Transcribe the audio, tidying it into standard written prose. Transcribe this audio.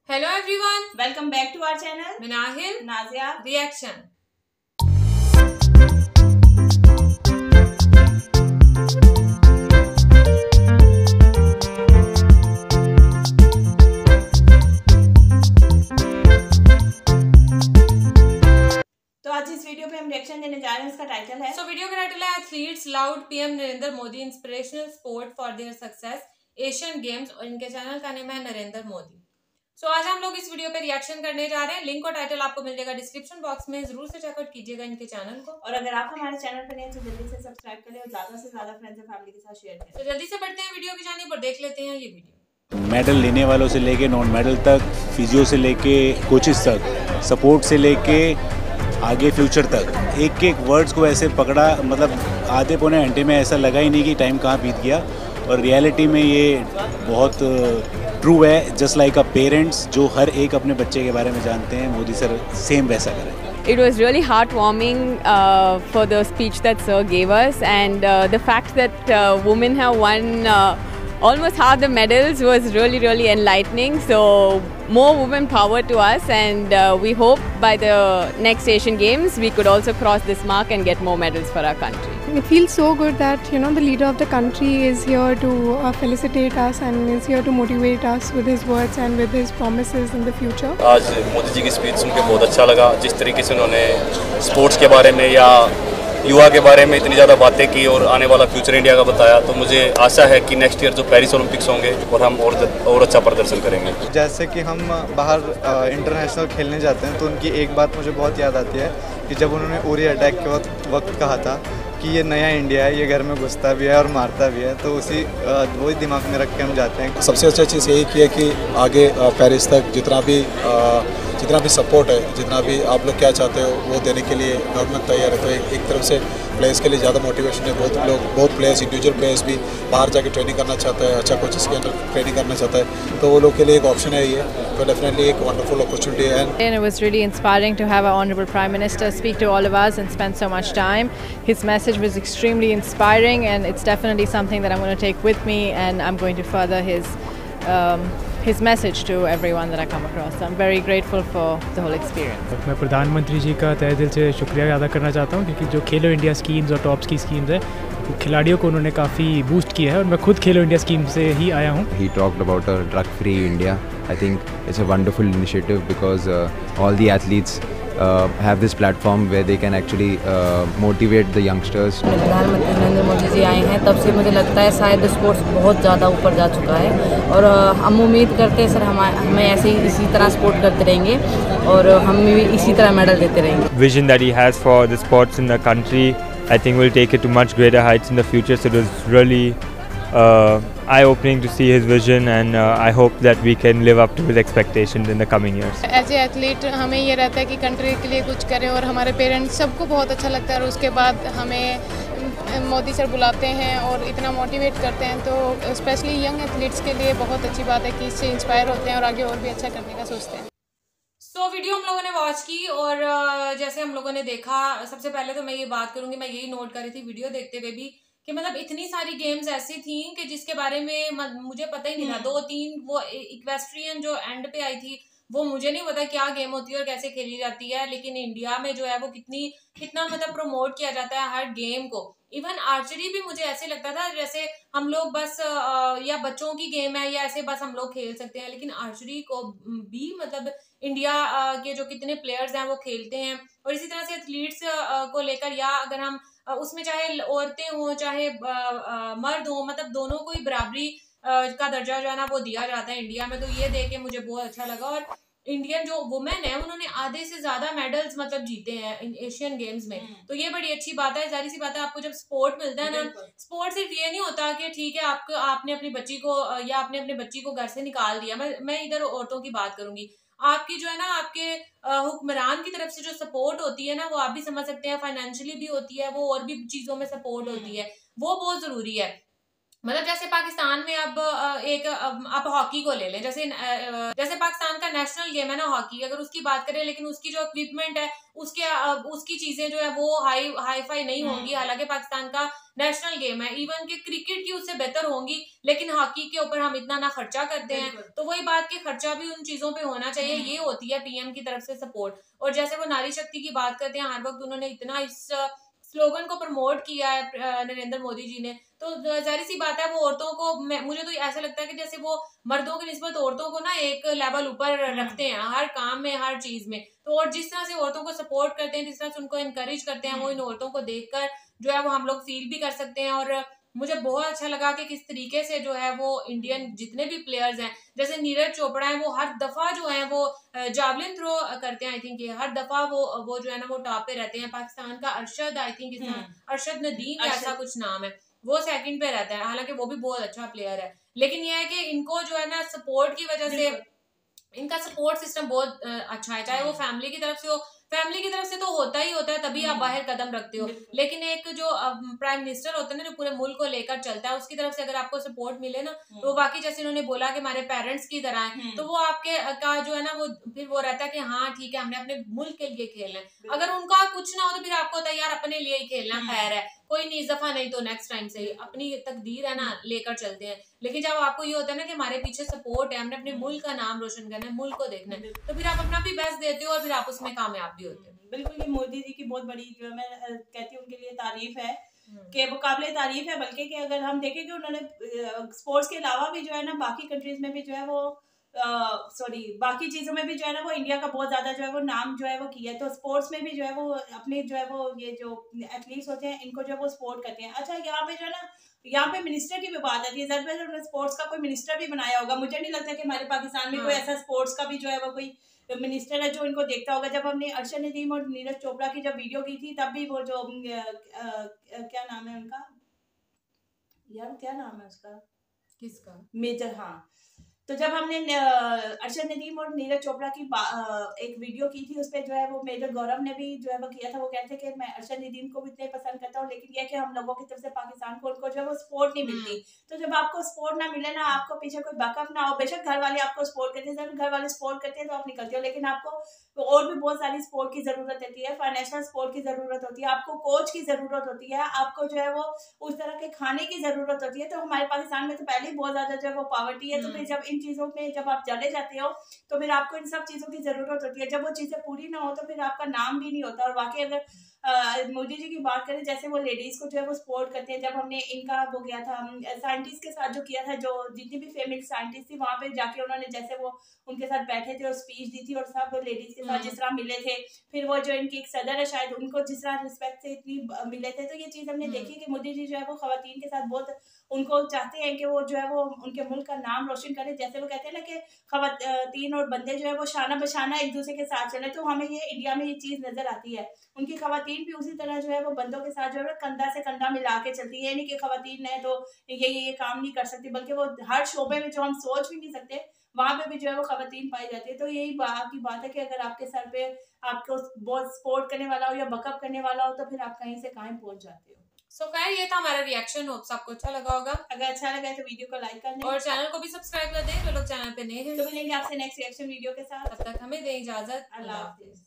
Hello everyone, welcome back to our channel. मैं Nahil, Nazia reaction. तो आज इस वीडियो पे हम रिएक्शन देने जा रहे हैं। इसका टाइटल है वीडियो का टाइटल है athletes loud PM Narendra Modi inspirational sport for their success Asian games, और इनके चैनल का नाम है नरेंद्र मोदी। आज हम लोग इस वीडियो पे रिएक्शन करने जा रहे हैं। लिंक और टाइटल आपको मिल जाएगा डिस्क्रिप्शन बॉक्स में, जरूर से चेकआउट कीजिएगा इनके चैनल को। और अगर आप हमारे चैनल पर नए हैं तो जल्दी से सब्सक्राइब करें और ज्यादा से ज्यादा फ्रेंड्स और फैमिली के साथ शेयर करें। तो जल्दी से बढ़ते हैं वीडियो की जानिब और देख लेते हैं ये वीडियो। मेडल लेने वालों से लेके नॉन मेडल तक, फिजियो से लेके कोचेस तक, सपोर्ट से लेके आगे फ्यूचर तक, एक एक वर्ड्स को ऐसे पकड़ा, मतलब आधे पौने घंटे में ऐसा लगा ही नहीं कि टाइम कहाँ बीत गया। और रियलिटी में ये बहुत ट्रू है। जस्ट लाइक अ पेरेंट्स जो हर एक अपने बच्चे के बारे में जानते हैं, मोदी सर सेम वैसा करें। It was really heartwarming for the speech that Sir gave us, and the fact that women have won almost half the medals was really enlightening. So more women power to us, and we hope by the next Asian Games we could also cross this mark and get more medals for our country. It feels so good that the leader of the country is here to felicitate us and is here to motivate us with his words and with his promises in the future. आज मोदी जी की speech सुन के बहुत अच्छा लगा। जिस तरीके से उन्होंने स्पोर्ट्स के बारे में या युवा के बारे में इतनी ज़्यादा बातें की और आने वाला फ्यूचर इंडिया का बताया, तो मुझे आशा है कि नेक्स्ट ईयर जो पेरिस ओलंपिक्स होंगे और हम और अच्छा प्रदर्शन करेंगे। जैसे कि हम बाहर इंटरनेशनल खेलने जाते हैं तो उनकी एक बात मुझे बहुत याद आती है कि जब उन्होंने उरी अटैक के वक्त कहा था कि ये नया इंडिया है, ये घर में घुसता भी है और मारता भी है, तो वही दिमाग में रख के हम जाते हैं। सबसे अच्छा चीज़ यही की है कि आगे पेरिस तक जितना भी सपोर्ट है, जितना भी आप लोग क्या चाहते हो वो देने के लिए गवर्नमेंट तैयार है। तो एक तरफ से प्लेयर्स के लिए ज़्यादा मोटिवेशन है। बहुत प्लेयर्स, इंडिविजुअल प्लेयर्स भी बाहर जाके ट्रेनिंग करना चाहता है, अच्छा कोचेस के अंदर ट्रेनिंग करना चाहता है, तो वो लोग के लिए एक ऑप्शन है ये। तो डेफिनेटली एक वंडरफुल अपॉर्चुनिटी है। And it was really inspiring to have our honorable Prime Minister speak to all of us and spend so much time. His message was extremely inspiring, and it's definitely something that I'm going to take with me, and I'm going to further his message to everyone that I come across. So I'm very grateful for the whole experience. मैं प्रधानमंत्री जी का तहे दिल से शुक्रिया अदा करना चाहता हूँ, क्योंकि जो खेलो इंडिया स्कीम्स और टॉप्स की स्कीम्स है, खिलाड़ियों को उन्होंने काफ़ी बूस्ट किया है, और मैं खुद खेलो इंडिया स्कीम से ही आया हूँ। He talked about a drug-free India. I think it's a wonderful initiative because all the athletes have this platform where they can actually motivate the youngsters. प्रधानमंत्री नरेंद्र मोदी जी आए हैं तब से मुझे लगता है शायद स्पोर्ट्स बहुत ज़्यादा ऊपर जा चुका है, और हम उम्मीद करते हैं सर हमें ऐसे ही इसी तरह सपोर्ट करते रहेंगे और हम भी इसी तरह मेडल देते रहेंगे। Vision that he has for the sports in the country, I think will take it to much greater heights in the future. So it was really eye-opening to see his vision, and I hope that we can live up to his expectations in the coming years. As a athlete हमें ये रहता है कि country के लिए कुछ करें, और हमारे पेरेंट्स सबको बहुत अच्छा लगता है, और उसके बाद हमें मोदी सर बुलाते हैं और इतना मोटिवेट करते हैं, तो स्पेशली यंग एथलीट्स के लिए बहुत अच्छी बात है कि इससे इंस्पायर होते हैं और आगे और भी अच्छा करने का सोचते हैं। वीडियो हम लोगों ने वॉच की, और जैसे हम लोगों ने देखा, सबसे पहले तो मैं ये बात करूंगी, मैं यही नोट कर रही थी वीडियो देखते हुए भी कि मतलब इतनी सारी गेम्स ऐसी थी कि जिसके बारे में मुझे पता ही नहीं था। 2-3 वो इक्वेस्ट्रियन जो एंड पे आई थी, वो मुझे नहीं पता क्या गेम होती है और कैसे खेली जाती है, लेकिन इंडिया में जो है वो कितना मतलब प्रमोट किया जाता है हर गेम को। इवन आर्चरी भी मुझे ऐसे लगता था जैसे हम लोग बस या बच्चों की गेम है या ऐसे बस हम लोग खेल सकते हैं, लेकिन आर्चरी को भी मतलब इंडिया के जो कितने प्लेयर्स हैं वो खेलते हैं। और इसी तरह से एथलीट्स को लेकर, या अगर हम उसमें चाहे औरतें हों चाहे मर्द हों, मतलब दोनों को ही बराबरी का दर्जा जो है ना वो दिया जाता है इंडिया में। तो ये देख के मुझे बहुत अच्छा लगा। और इंडियन जो वुमेन है उन्होंने आधे से ज्यादा मेडल्स मतलब जीते हैं इन एशियन गेम्स में, तो ये बड़ी अच्छी बात है। जाहिर सी बात है, आपको जब स्पोर्ट मिलता है ना, स्पोर्ट सिर्फ ये नहीं होता कि ठीक है आपने अपनी बच्ची को या आपने अपने बच्ची को घर से निकाल दिया। मैं इधर औरतों की बात करूंगी। आपकी जो है ना, आपके हुक्मरान की तरफ से जो सपोर्ट होती है ना, वो आप भी समझ सकते हैं, फाइनेंशियली भी होती है वो, और भी चीजों में सपोर्ट होती है, वो बहुत जरूरी है। मतलब जैसे पाकिस्तान में अब आप हॉकी को ले लें, जैसे पाकिस्तान का नेशनल गेम है ना हॉकी, अगर उसकी बात करें, लेकिन उसकी जो इक्विपमेंट है उसकी चीजें जो है वो हाई फाई नहीं होंगी, हालांकि पाकिस्तान का नेशनल गेम है। इवन के क्रिकेट की उससे बेहतर होंगी, लेकिन हॉकी के ऊपर हम इतना ना खर्चा करते हैं, तो वही बात कि खर्चा भी उन चीजों पे होना चाहिए। ये होती है पीएम की तरफ से सपोर्ट। और जैसे वो नारी शक्ति की बात करते हैं, हर वक्त उन्होंने इतना इस स्लोगन को प्रमोट किया है नरेंद्र मोदी जी ने, तो जाहिर सी बात है वो औरतों को, मुझे तो ऐसा लगता है कि जैसे वो मर्दों की निस्बत औरतों को ना एक लेवल ऊपर रखते हैं हर काम में, हर चीज में। तो और जिस तरह से औरतों को सपोर्ट करते हैं, जिस तरह से उनको इनकरेज करते हैं, वो इन औरतों को देखकर जो है वो हम लोग फील भी कर सकते हैं। और मुझे बहुत अच्छा लगा कि किस तरीके से जो है वो इंडियन जितने भी प्लेयर्स हैं, जैसे नीरज चोपड़ा है, वो हर दफा जो है वो जावलिन थ्रो करते हैं, आई थिंक ये हर दफा वो जो है ना वो टॉप पे रहते हैं। पाकिस्तान का अरशद, आई थिंक अरशद नदीम ऐसा कुछ नाम है, वो सेकंड पे रहता है, हालांकि वो भी बहुत अच्छा प्लेयर है। लेकिन यह है कि इनको जो है ना सपोर्ट की वजह से, इनका सपोर्ट सिस्टम बहुत अच्छा है, चाहे वो फैमिली की तरफ से हो। फैमिली की तरफ से तो होता ही होता है, तभी आप बाहर कदम रखते हो, लेकिन एक जो प्राइम मिनिस्टर होता है ना, जो पूरे मुल्क को लेकर चलता है, उसकी तरफ से अगर आपको सपोर्ट मिले ना, तो बाकी जैसे इन्होंने बोला कि हमारे पेरेंट्स की तरह है, तो वो आपके का जो है ना वो फिर वो रहता है कि हाँ ठीक है, हमने अपने मुल्क के लिए खेलना है। अगर उनका कुछ ना हो तो फिर आपको तैयार अपने लिए ही खेलना, खैर है, कोई नहीं, इस दफा नहीं तो नेक्स्ट टाइम से ही अपनी तकदीर है ना लेकर चलते हैं। लेकिन जब आपको ये होता है ना कि हमारे पीछे सपोर्ट है, हमने अपने मुल्क का नाम रोशन करना है, मुल्क को देखना है, तो फिर आप अपना भी बेस्ट देते हो और फिर आप उसमें कामयाब भी होते हो। बिल्कुल, ये मोदी जी की बहुत बड़ी जो मैं कहती हूँ उनके लिए तारीफ है कि वो काबिले तारीफ है, बल्कि कि अगर हम देखें कि उन्होंने स्पोर्ट्स के अलावा भी जो है ना बाकी कंट्रीज में भी जो है वो बाकी चीज़ों में भी जो है ना वो इंडिया का बहुत ज़्यादा जो है वो नाम जो है वो किया है। तो स्पोर्ट्स में भी जो है वो अपने जो है वो ये जो एथलीट्स होते हैं इनको जो है वो सपोर्ट करते हैं। अच्छा, यहाँ पे जो है ना, यहाँ पे मिनिस्टर की भी बात आती है, जरूर उन्होंने स्पोर्ट्स का कोई मिनिस्टर भी बनाया होगा। मुझे नहीं लगता कि हमारे पाकिस्तान में कोई ऐसा स्पोर्ट्स का भी जो है वो कोई मिनिस्टर है जो इनको देखता होगा। जब हमने अरशद नदीम और नीरज चोपड़ा की जब वीडियो की थी, तब भी वो जो क्या नाम है उनका, यार क्या नाम है उसका, किसका, मेजर, हाँ, तो जब हमने अरशद नदीम और नीरज चोपड़ा की एक वीडियो की थी, उस पर जो है वो मेजर गौरव ने भी जो है वो किया था। वो कहते हैं कि मैं अरशद नदीम को भी इतने पसंद करता हूँ, लेकिन यह कि हम लोगों की तरफ से पाकिस्तान को उनको जो है वो सपोर्ट नहीं मिलती। तो जब आपको सपोर्ट ना मिले ना, आपको पीछे कोई बैकअप ना हो, बेशक घर वाले आपको सपोर्ट करते हैं, जब घर वाले सपोर्ट करते हैं तो आप निकलते हो, लेकिन आपको और भी बहुत सारी सपोर्ट की जरूरत होती है, फाइनेंशियल सपोर्ट की जरूरत होती है, आपको कोच की जरूरत होती है, आपको जो है वो उस तरह के खाने की जरूरत होती है। तो हमारे पाकिस्तान में तो पहले ही बहुत ज्यादा जो है वो पॉवर्टी है, तो फिर जब इन चीजों में जब आप चले जाते हो तो फिर आपको इन सब चीजों की जरूरत होती है। जब वो चीजें पूरी ना हो तो फिर आपका नाम भी नहीं होता। और वाकई अगर मोदी जी की बात करें, जैसे वो लेडीज को जो है वो सपोर्ट करते हैं। जब हमने इनका वो गया था साइंटिस्ट के साथ जो किया था, जो जितनी भी फेमस साइंटिस्ट थी वहां पे जाके उन्होंने जैसे वो उनके साथ बैठे थे और स्पीच दी थी, और सब लेडीज के साथ जिस तरह मिले थे, फिर वो जो इनकी एक सदर है शायद, उनको जिस तरह रिस्पेक्ट से इतनी मिले थे, तो ये चीज हमने देखी कि मोदी जी जो है वो खवातीन के साथ बहुत उनको चाहते हैं कि वो जो है वो उनके मुल्क का नाम रोशन करे। जैसे वो कहते हैं ना कि खवातीन और बंदे जो है वो शाना बशाना एक दूसरे के साथ चले, तो हमें ये इंडिया में ये चीज नजर आती है। उनकी खवातीन भी उसी तरह जो है वो बंदों के साथ जो है कंधा से कंधा मिला के चलती है। नहीं कि खवातीन है तो ये काम नहीं कर सकती, बल्कि वो हर शोबे में जो हम सोच भी नहीं सकते वहां पे भी जो है वो खवातीन पाई जाती है। तो यही की बात है कि अगर आपके सर पे आपको बहुत सपोर्ट करने वाला हो या बकअप करने वाला हो, तो फिर आप कहीं से कहीं पहुंच जाते हो। सो खैर ये था हमारा रिएक्शन, होप आपको अच्छा लगा होगा। अगर अच्छा लगा तो वीडियो को लाइक कर दें और चैनल को भी सब्सक्राइब कर दें जो लोग चैनल पे नए हैं। तो मिलेंगे आपसे नेक्स्ट रिएक्शन वीडियो के साथ, तब तक हमें दें इजाजत, अल्लाह हाफिज।